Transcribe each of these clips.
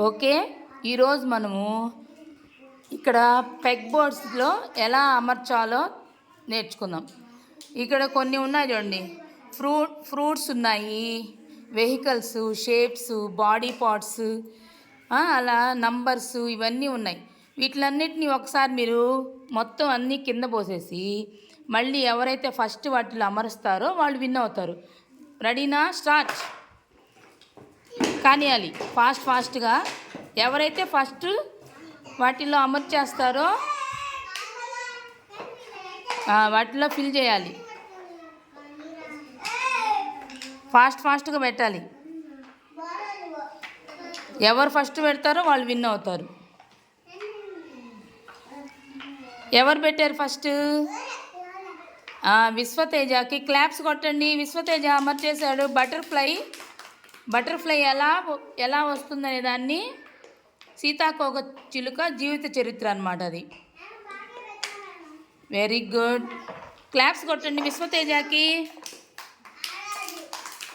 Okay, ఈరోజు మనము ఇక్కడ పెగ్ బోర్డ్స్లో ఎలా అమర్చాలో నేర్చుకుందాం. ఇక్కడ కొన్ని ఉన్నాయి చూడండి, ఫ్రూట్స్ ఉన్నాయి, వెహికల్స్, షేప్స్, బాడీ పార్ట్స్, అలా నంబర్స్ ఇవన్నీ ఉన్నాయి. వీటిలన్నిటినీ ఒకసారి మీరు మొత్తం అన్నీ కింద పోసేసి మళ్ళీ ఎవరైతే ఫస్ట్ వాటిలో అమరుస్తారో వాళ్ళు విన్ అవుతారు. రెడీనా? స్టార్ట్. కానియాలి ఫాస్ట్గా. ఎవరైతే ఫస్ట్ వాటిల్లో అమర్చేస్తారో వాటిలో ఫిల్ చేయాలి. ఫాస్ట్గా పెట్టాలి. ఎవరు ఫస్ట్ పెడతారో వాళ్ళు విన్ అవుతారు. ఎవరు పెట్టారు ఫస్ట్? విశ్వతేజకి క్లాప్స్ కొట్టండి. విశ్వతేజ అమర్చేశాడు. బటర్ఫ్లై ఎలా వస్తుందనే దాన్ని సీతాకోక చిలుక జీవిత చరిత్ర అన్నమాట అది. Very good. క్లాప్స్ కొట్టండి విశ్వతేజకి.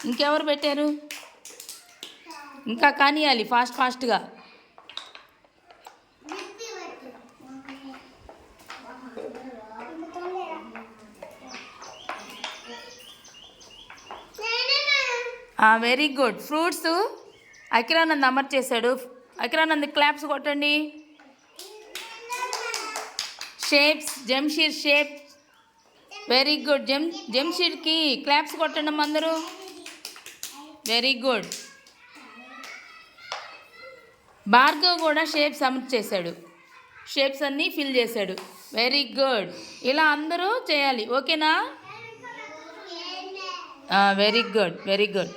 ఇంకెవరు పెట్టారు? ఇంకా కానియాలి ఫాస్ట్గా. Very good. ఫ్రూట్స్ అకిరానంద్ అమర్చేశాడు. అకిరానంద్ క్లాప్స్ కొట్టండి. Shapes Jamsheer shape. Very good. జంషీర్కి క్లాప్స్ కొట్టండి అందరూ. Very good. భార్గవ్ కూడా షేప్స్ అమర్చేశాడు. షేప్స్ అన్నీ ఫిల్ చేశాడు. Very good. ఇలా అందరూ చేయాలి. ఓకేనా? Very good.